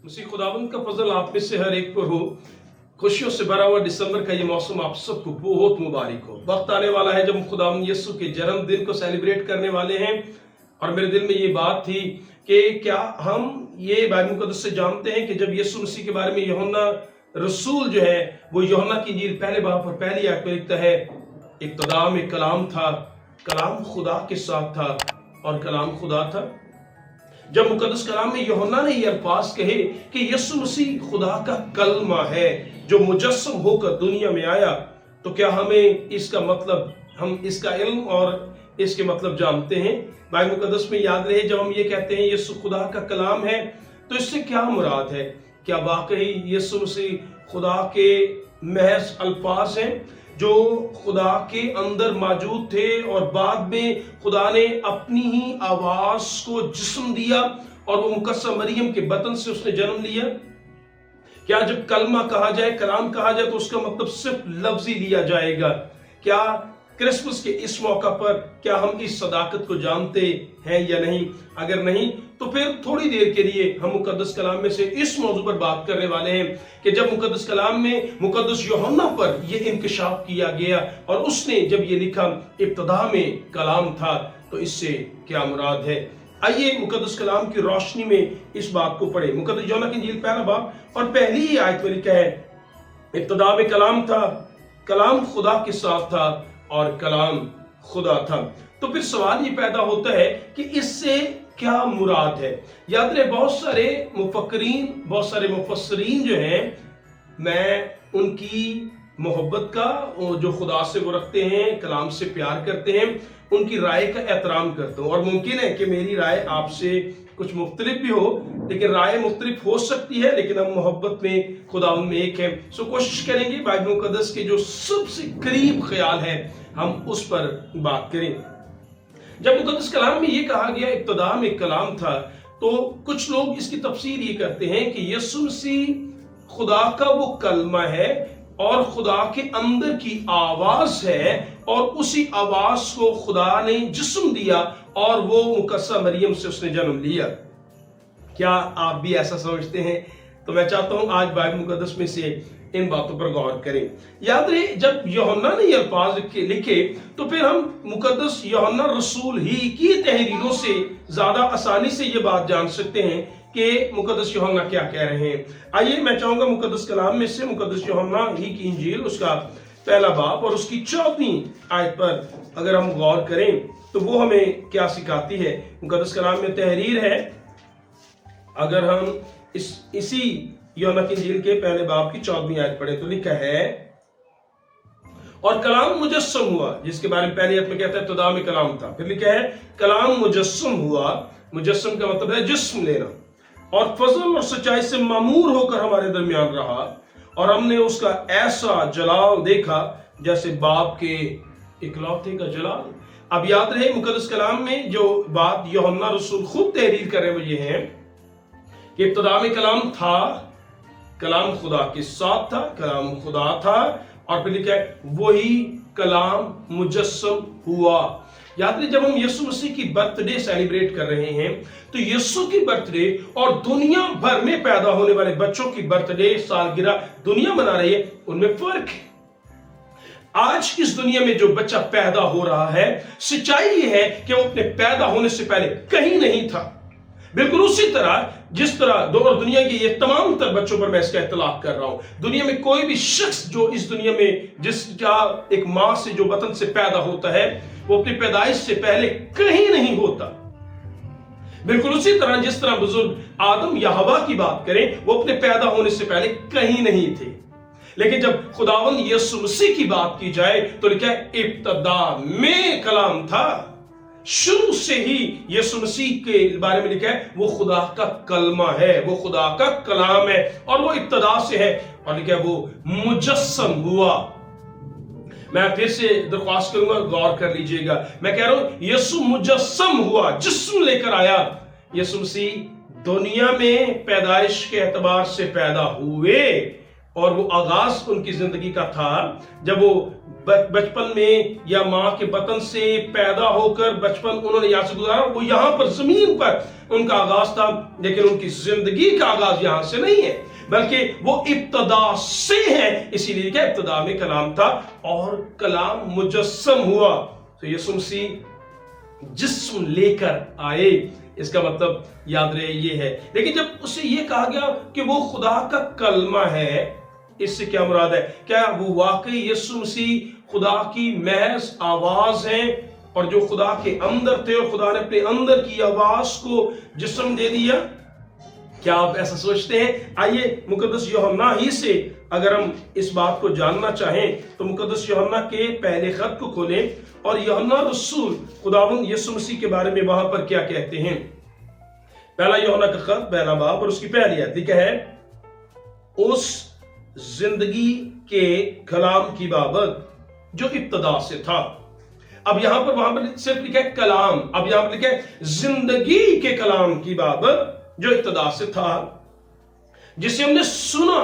मसीह खुदावंद का फजल आप में से हर एक पर हो। खुशियों से भरा हुआ दिसंबर का ये मौसम आप सबको बहुत मुबारक हो। वक्त आने वाला है जब हम खुदावंद यीशु के जन्मदिन को सेलिब्रेट करने वाले हैं, और मेरे दिल में ये बात थी कि क्या हम ये बाइबल मुकद्दस से जानते हैं कि जब यीशु मसीह के बारे में यूहन्ना रसूल जो है वो यूहन्ना की इंजील पहले बाब और पहली आयत में लिखता है, इब्तिदा में कलाम था, कलाम खुदा के साथ था और कलाम खुदा था। जब मुकद्दस कलाम में यूहन्ना ने ये अल्फाज कहे कि यीशु मसीह खुदा का कलमा है जो मुजस्सम होकर दुनिया में आया, तो क्या हमें इसका मतलब, हम इसका इल्म और इसके मतलब जानते हैं? बाइबल मुकद्दस में याद रहे जब हम ये कहते हैं यीशु खुदा का कलाम है तो इससे क्या मुराद है? क्या वाकई यीशु मसीह खुदा के महज अल्फाज हैं जो खुदा के अंदर मौजूद थे और बाद में खुदा ने अपनी ही आवाज को जिस्म दिया और वो मुकद्दस मरियम के बतन से उसने जन्म लिया? क्या जब कलमा कहा जाए, कलाम कहा जाए, तो उसका मतलब सिर्फ लफ्जी लिया जाएगा? क्या क्रिसमस के इस मौका पर क्या हम इस सदाकत को जानते हैं या नहीं? अगर नहीं तो फिर थोड़ी देर के लिए हम मुकद्दस कलाम में से इस मौजू पर बात करने वाले हैं कि जब मुकद्दस कलाम में मुकद्दस यूहन्ना पर यह इंकशाफ किया गया और उसने जब ये लिखा इब्तिदा में कलाम था, तो इससे क्या मुराद है? आइए मुकद्दस कलाम की रोशनी में इस बात को पढ़े। मुकद्दस यूहन्ना की इंजील पहला बाब और पहली ही आयत में लिखा है, इब्तिदा में कलाम था, कलाम खुदा के साथ था और कलाम खुदा था। तो फिर सवाल ये पैदा होता है कि इससे क्या मुराद है? याद रहे बहुत सारे मुफक्करीन, बहुत सारे मुफस्सरीन जो हैं, मैं उनकी मोहब्बत का, जो खुदा से वो रखते हैं, कलाम से प्यार करते हैं, उनकी राय का एहतराम करता हूँ। और मुमकिन है कि मेरी राय आपसे कुछ मुख्तलिफ भी हो, लेकिन राय मुख्तलिफ हो सकती है, लेकिन हम मोहब्बत में खुदा में एक है। सो कोशिश करेंगे बाइबल मुकद्दस के जो सबसे करीब ख्याल है हम उस पर बात करें। जब मुकद्दस कलाम में ये कहा गया इब्तिदा में कलाम था, तो कुछ लोग इसकी तफसीर ये करते हैं कि यीशु मसीह खुदा का वो कलमा है और खुदा के अंदर की आवाज है, और उसी आवाज को खुदा ने जिस्म दिया और वो मुकद्दस मरियम से उसने जन्म लिया। क्या आप भी ऐसा समझते हैं? तो मैं चाहता हूं आज बाइबल मुकद्दस में से इन बातों पर गौर करें। याद रहे जब यूहन्ना ने ये अल्फाज लिखे तो फिर हम मुकद्दस यूहन्ना रसूल ही की तहरीरों से ज्यादा आसानी से ये बात जान सकते हैं कि मुकद्दस यूहन्ना क्या कह रहे हैं। आइए मैं चाहूंगा मुकद्दस कलाम में से मुकद्दस यूहन्ना ही की इंजील उसका पहला बाब और उसकी 14वीं आयत पर अगर हम गौर करें तो वो हमें क्या सिखाती है। मुकद्दस कलाम में तहरीर है, अगर हम इसी यूहन्ना की इंजील के पहले बाब की 14वीं आयत पढ़े तो लिखा है, और कलाम मुजस्सम हुआ, जिसके बारे में पहली आयत में कहता है इब्तिदा में कलाम था, फिर लिखा है कलाम मुजस्सम हुआ। मुजस्सम का मतलब है जिस्म लेना, और फजल और सच्चाई से मामूर होकर हमारे दरमियान रहा, और हमने उसका ऐसा जलाल देखा जैसे बाप के इकलौते का जलाल। अब याद रहे मुकद्दस कलाम में जो बात यूहन्ना रसूल खुद तहरीर कर रहे वो ये है कि इब्तिदा में कलाम था, कलाम खुदा के साथ था, कलाम खुदा था, और फिर लिखा है वही कलाम मुजस्सम हुआ। याद रहे जब हम यीशु मसीह की बर्थडे सेलिब्रेट कर रहे हैं तो यीशु की बर्थडे और दुनिया भर में पैदा होने वाले बच्चों की बर्थडे सालगिरह दुनिया मना रही है, उनमें फर्क है। आज इस दुनिया में जो बच्चा पैदा हो रहा है, सच्चाई ये है कि वो अपने पैदा होने से पहले कहीं नहीं था। बिल्कुल उसी तरह जिस तरह दो और दुनिया के ये तमाम तर बच्चों पर मैं इसका इतलाक कर रहा हूं। दुनिया में कोई भी शख्स जो इस दुनिया में जिसका एक मां से जो वतन से पैदा होता है वो अपनी पैदाइश से पहले कहीं नहीं होता। बिल्कुल उसी तरह जिस तरह बुजुर्ग आदम या हवा की बात करें, वो अपने पैदा होने से पहले कहीं नहीं थे। लेकिन जब खुदावंद यीशु मसीह की बात की जाए तो लिखा है इब्तिदा में कलाम था। शुरू से ही यीशु मसीह के बारे में लिखा है वो खुदा का कलमा है, वो खुदा का कलाम है, और वो इब्तिदा से है, और लिखा है वो मुजस्सम हुआ। मैं फिर से दरख्वास्त करूंगा, गौर कर लीजिएगा। मैं कह रहा हूं यीशु मुजस्सम हुआ, जिस्म लेकर आया। यीशु मसीह दुनिया में पैदाइश के एतबार से पैदा हुए, और वो आगाज उनकी जिंदगी का था जब वो बचपन में या माँ के बतन से पैदा होकर बचपन उन्होंने यहाँ से गुजारा, वो यहाँ पर जमीन पर उनका आगाज था, लेकिन उनकी जिंदगी का आगाज यहाँ से नहीं है, बल्कि वो इब्तदा से है। इसीलिए क्या, इब्तदा में कलाम था और कलाम मुजस्सम हुआ। तो यीशु मसीह जिस्म लेकर आए, इसका मतलब याद रहे ये है। लेकिन जब उसे ये कहा गया कि वो खुदा का कलमा है, इससे क्या मुराद है? क्या वो वाकई यीशु मसीह खुदा की महज आवाज है और जो खुदा के अंदर थे और खुदा ने अपने अंदर की आवाज को जिस्म दे दिया? क्या आप ऐसा सोचते हैं? आइए मुकद्दस यूहन्ना ही से अगर हम इस बात को जानना चाहें तो मुकद्दस यूहन्ना के पहले खत को खोलें और यूहन्ना रसूल खुदावंद यीशु मसीह के बारे में वहां पर क्या कहते हैं। पहला यूहन्ना का खत, पहला बाब और उसकी पहली आयत लिखा है, उस जिंदगी के कलाम की बाबत जो इब्तदा से था। अब यहां पर, वहां पर सिर्फ लिखा है कलाम, अब यहां पर लिखा है जिंदगी के कलाम की बाबत जो इब्तदा से था, जिसे हमने सुना।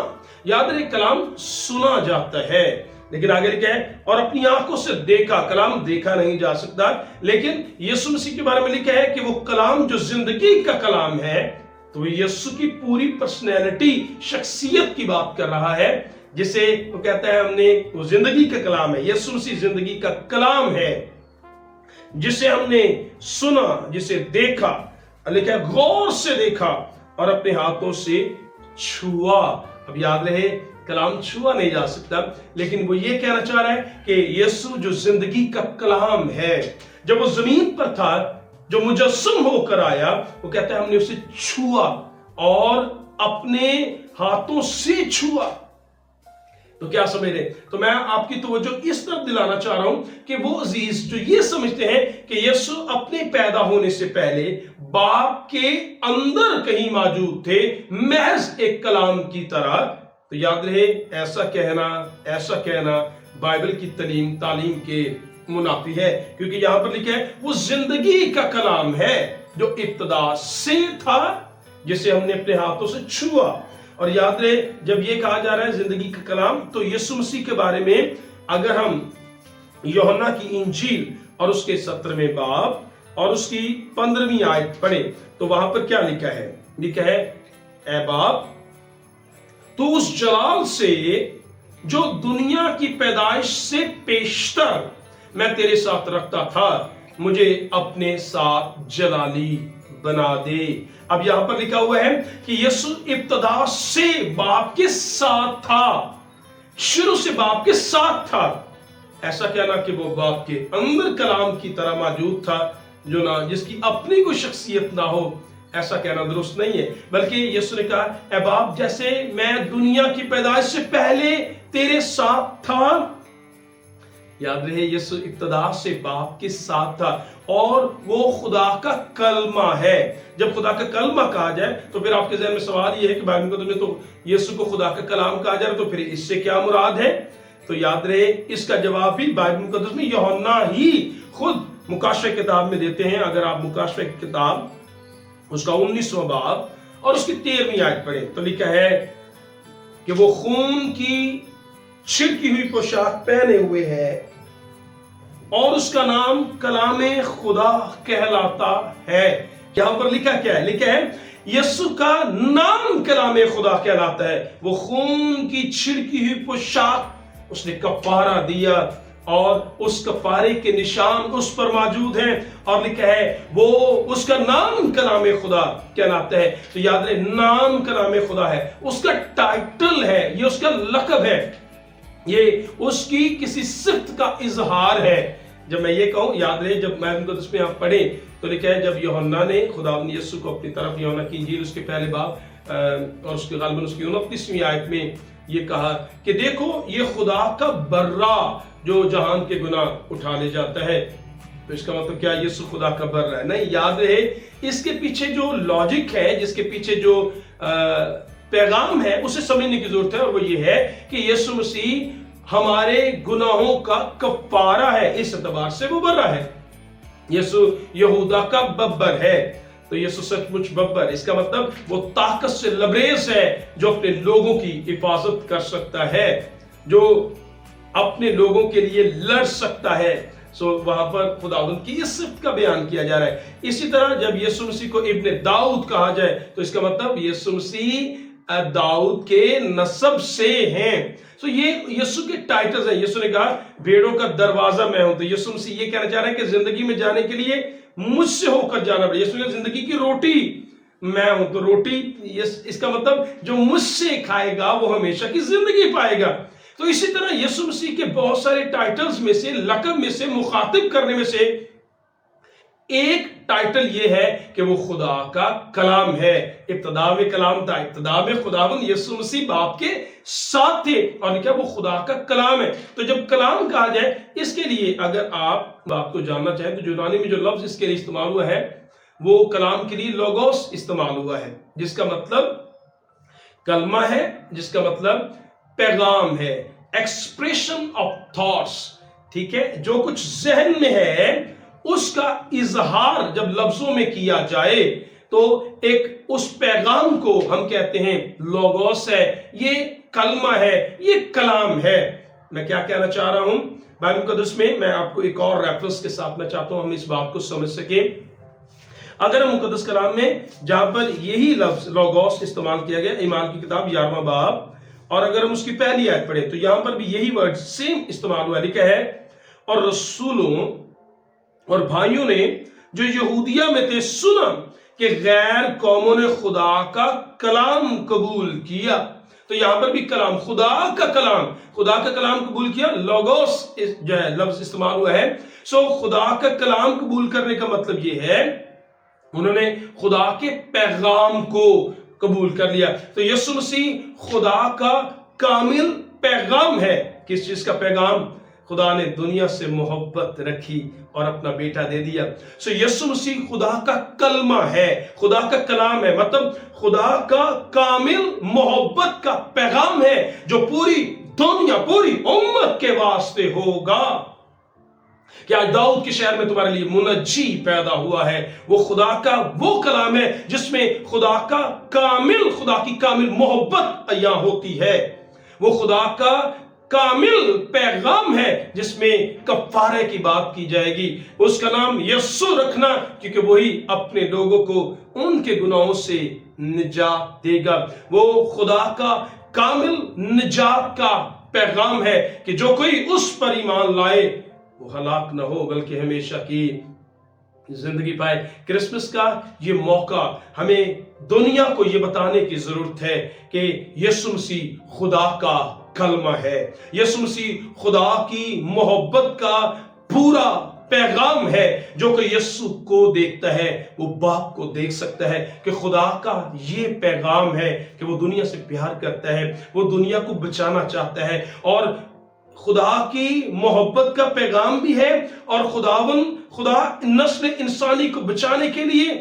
याद रहे, कलाम सुना जाता है, लेकिन आगे लिखा है और अपनी आंखों से देखा। कलाम देखा नहीं जा सकता, लेकिन यीशु मसीह के बारे में लिखा है कि वो कलाम जो जिंदगी का कलाम है, तो यीशु की पूरी पर्सनैलिटी, शख्सियत की बात कर रहा है, जिसे वो कहता है हमने, वो जिंदगी का कलाम है। यीशु मसीह जिंदगी का कलाम है, जिसे हमने सुना, जिसे देखा, लिखा है गौर से देखा और अपने हाथों से छुआ। अब याद रहे, कलाम छुआ नहीं जा सकता, लेकिन वो ये कहना चाह रहा है कि यीशु जो जिंदगी का कलाम है, जब वो जमीन पर था, जो मुजस्सम होकर आया, वो कहता है हमने उसे छुआ और अपने हाथों से छुआ। तो क्या समझ रहे? तो मैं आपकी तवज्जो इस तरफ दिलाना चाह रहा हूं कि वो अजीज जो ये समझते हैं कि यीशु अपने पैदा होने से पहले बाप के अंदर कहीं मौजूद थे, महज एक कलाम की तरह, तो याद रहे ऐसा कहना बाइबल की तालीम के मुनाफी है, क्योंकि यहां पर लिखा है वो जिंदगी का कलाम है जो इब्तदा से था, जिसे हमने अपने हाथों से छुआ। और याद रहे, जब ये कहा जा रहा है जिंदगी का कलाम, तो यीशु मसीह के बारे में अगर हम यूहन्ना की इंजील और उसके 17वें बाब और उसकी 15वीं आयत पढ़े तो वहां पर क्या लिखा है? लिखा है, ऐ बाप, तू उस जलाल से जो दुनिया की पैदाइश से पेशतर मैं तेरे साथ रखता था, मुझे अपने साथ जलाली बना दे। अब यहां पर लिखा हुआ है कि यीशु इब्तदा से बाप के साथ था, शुरू से बाप के साथ था। ऐसा कहना कि वो बाप के अंदर कलाम की तरह मौजूद था, जो ना जिसकी अपनी कोई शख्सियत ना हो, ऐसा कहना दुरुस्त नहीं है। बल्कि यीशु ने कहा, ऐ बाप, जैसे मैं दुनिया की पैदाइश से पहले तेरे साथ था। याद रहे, यीशु इब्तदा से बाप के साथ था और वो खुदा का कलमा है। जब खुदा का कलमा कहा जाए तो फिर आपके जहन में सवाल ये है कि बाइबल मुकद्दस में तो यीशु को खुदा का कलाम कहा जा रहा है, तो फिर इससे क्या मुराद है? तो याद रहे, इसका जवाब भी बाइबल मुकद्दस में यूहन्ना ही खुद मुकाशफे किताब में देते हैं। अगर आप मुकाशफे की किताब उसका 19वां बाब और उसकी 13वीं आयत पढ़े तो लिखा है कि वो खून की छिड़की हुई पोशाक पहने हुए है और उसका नाम कलामे खुदा कहलाता है। यहां पर लिखा क्या है? लिखा है यीशु का नाम कलामे खुदा कहलाता है। वो खून की छिड़की हुई पोशाक उसने कफारा दिया और उस कफारे के निशान उस पर मौजूद हैं और लिखा है वो उसका नाम कलामे खुदा कहलाता है। तो याद रहे, नाम कलामे खुदा है, उसका टाइटल है, ये उसका लक़ब है, ये उसकी किसी सिफ्त का इजहार है। जब मैं ये कहूं, याद रहे, जब मैं उनको उसमें आप पढ़े तो लिखा है जब यूहन्ना ने खुदावंद यीशु को अपनी तरफ, यूहन्ना की इंजील उसके पहले बाब और उसके गालिबन उसकी 29वीं आयत में ये कहा कि देखो ये खुदा का बर्रा जो जहान के गुनाह उठा ले जाता है। तो इसका मतलब क्या? यीशु खुदा का बर्रा है? नहीं, याद रहे, इसके पीछे जो लॉजिक है, जिसके पीछे जो पैगाम है, उसे समझने की जरूरत है और वो ये है कि यीशु मसीह हमारे गुनाहों का कफारा है। इस एतबार से वो बर्रा है। यीशु यहूदा का बब्बर है, तो यीशु सचमुच बब्बर, इसका मतलब वो ताकत से लबरेज है जो अपने लोगों की हिफाजत कर सकता है, जो अपने लोगों के लिए लड़ सकता है। वहां पर खुदावंद की इस सिफ्त का बयान किया जा रहा है। इसी तरह जब यीशु मसीह को इब्ने दाऊद कहा जाए तो इसका मतलब यीशु मसीह दाऊद के नस्ब से हैं। ये यीशु के टाइटल्स हैं। यीशु ने कहा भेड़ों का दरवाजा मैं हूं, तो यीशु मसीह ये कहना चाह रहे हैं कि जिंदगी में जाने के लिए मुझसे होकर जाना पड़ेगा। यीशु ने जिंदगी की रोटी मैं हूं, तो रोटी इसका मतलब जो मुझसे खाएगा वो हमेशा की जिंदगी पाएगा। तो इसी तरह यीशु मसीह के बहुत सारे टाइटल्स में से, लक़ब में से, मुखातिब करने में से एक टाइटल ये है कि वो खुदा का कलाम है। इब्तिदा में कलाम था, इब्तिदा में खुदावंद यीशु मसीह बाप के साथ थे और क्या वो खुदा का कलाम है। तो जब कलाम कहा जाए, इसके लिए अगर आप बात को जानना चाहें तो यूनानी में जो लफ्ज इसके लिए इस्तेमाल हुआ है वो कलाम के लिए लोगोस इस्तेमाल हुआ है, जिसका मतलब कलमा है, जिसका मतलब पैगाम है, एक्सप्रेशन ऑफ थॉट्स। ठीक है, जो कुछ जहन में है उसका इजहार जब लफ्जों में किया जाए तो एक उस पैगाम को हम कहते हैं लोगोस है, ये कलमा है, ये कलाम है। मैं क्या कहना चाह रहा हूं बाइबल मुकद्दस में, मैं आपको एक और रेफरेंस के साथ मैं चाहता हूं हम इस बात को समझ सके। अगर हम मुकद्दस कलाम में जहां पर यही लफ्ज लोगोस इस्तेमाल किया गया, ईमान की किताब 11वां बाब, और अगर हम उसकी पहली आयत पढ़े तो यहां पर भी यही वर्ड सेम इस्तेमाल हुआ, लिखा है और रसूलों और भाइयों ने जो यहूदिया में थे सुना कि गैर कौमों ने खुदा का कलाम कबूल किया। तो यहां पर भी कलाम, खुदा का कलाम कबूल किया, लोगोस जो है लफ्ज इस्तेमाल हुआ है। खुदा का कलाम कबूल करने का मतलब ये है उन्होंने खुदा के पैगाम को कबूल कर लिया। तो यीशु मसीह खुदा का कामिल पैगाम है। किस चीज का पैगाम? खुदा ने दुनिया से मोहब्बत रखी और अपना बेटा दे दिया। यीशु मसीह खुदा का कलमा है, खुदा का कलाम है, मतलब खुदा का कामिल मोहब्बत का पैगाम है जो पूरी दुनिया, पूरी उम्मत के वास्ते होगा। कि आज दाऊद के शहर में तुम्हारे लिए मुनज्जी पैदा हुआ है। वो खुदा का वो कलाम है जिसमें खुदा की कामिल मोहब्बत अय्या होती है। वो खुदा का कामिल पैगाम है जिसमें कफ़ारे की बात की जाएगी। उसका नाम यस्सु रखना, क्योंकि वही अपने लोगों को उनके गुनाहों से निजात देगा। वो खुदा का कामिल निजात का पैगाम है कि जो कोई उस पर ईमान लाए वो हलाक न हो बल्कि हमेशा की जिंदगी पाए। क्रिसमस का ये मौका हमें दुनिया को ये बताने की जरूरत है कि यीशु मसीह खुदा का कलमा है, यीशु मसीह खुदा की मोहब्बत का पूरा पैगाम है। जो कोई यीशु को देखता है वो बाप को देख सकता है कि खुदा का ये पैगाम है कि वो दुनिया से प्यार करता है, वो दुनिया को बचाना चाहता है और खुदा की मोहब्बत का पैगाम भी है। और खुदा नस्ल इंसानी को बचाने के लिए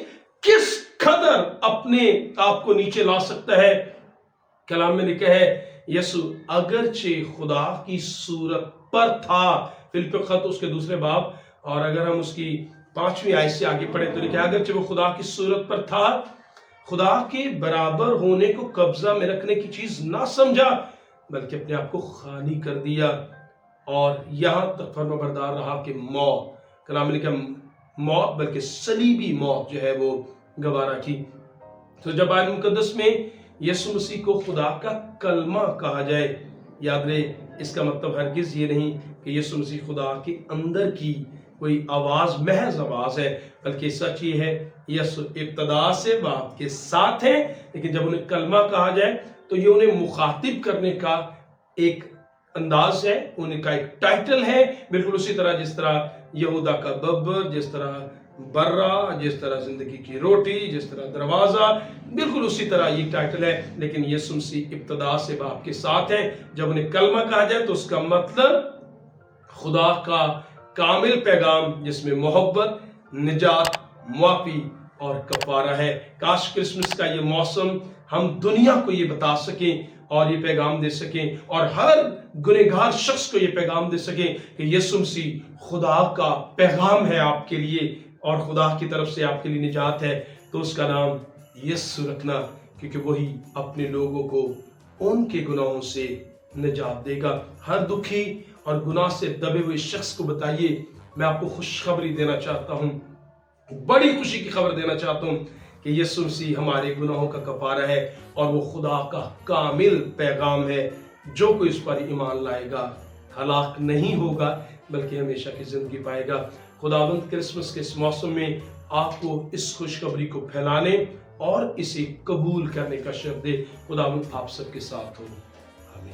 किस कदर अपने आप को नीचे ला सकता है। कलाम में लिखा है यीशु अगरचे खुदा की सूरत पर था, फिलिप्पियों के खत उसके 2 बाब, और अगर हम उसकी 5वीं आयत से आगे पढ़े तो लिखा है अगरचे वो खुदा की सूरत पर था, खुदा के बराबर होने को कब्जा में रखने की चीज ना समझा बल्कि अपने आप को खाली कर दिया और यहां तक फर्माबरदार रहा कि मौत, कलाम में लिखा मौत बल्कि सलीबी मौत जो है वो गवारा की। तो जब बाइबल मुकद्दस में यीशु मसीह को खुदा का कलमा कहा जाए, याद रहे इसका मतलब हरगिज ये नहीं कि यीशु मसीह खुदा के अंदर की कोई आवाज, महज आवाज है, बल्कि सच ये है यीशु इब्तिदा से बाप के साथ है। लेकिन जब उन्हें कलमा कहा जाए तो ये उन्हें मुखातिब करने का एक अंदाज है, उनका एक टाइटल है। बिल्कुल उसी तरह जिस तरह यहूदा का बब्बर, जिस तरह बर्रा, जिस तरह जिंदगी की रोटी, जिस तरह दरवाजा, बिल्कुल उसी तरह ये टाइटल है। लेकिन यीशु मसीह इब्तिदा से बाप के साथ है। जब उन्हें कलमा कहा जाए तो उसका मतलब खुदा का कामिल पैगाम जिसमें मोहब्बत, निजात, मुआफी और कफारा है। काश क्रिसमस का ये मौसम हम दुनिया को ये बता सकें और ये पैगाम दे सकें और हर गुनहगार शख्स को ये पैगाम दे सकें कि यीशु मसीह खुदा का पैगाम है आपके लिए और खुदा की तरफ से आपके लिए निजात है। तो उसका नाम यीशु रखना, क्योंकि वही अपने लोगों को उनके गुनाहों से निजात देगा। हर दुखी और गुनाह से दबे हुए शख्स को बताइए, मैं आपको खुशखबरी देना चाहता हूँ, बड़ी खुशी की खबर देना चाहता हूँ कि यीशु मसीह हमारे गुनाहों का कफारा है और वो खुदा का कामिल पैगाम है। जो कोई इस पर ईमान लाएगा हलाक नहीं होगा बल्कि हमेशा की जिंदगी पाएगा। खुदावंद क्रिसमस के इस मौसम में आपको इस खुशखबरी को फैलाने और इसे कबूल करने का शर्त दे। खुदावंद आप सबके साथ हो। आमीन।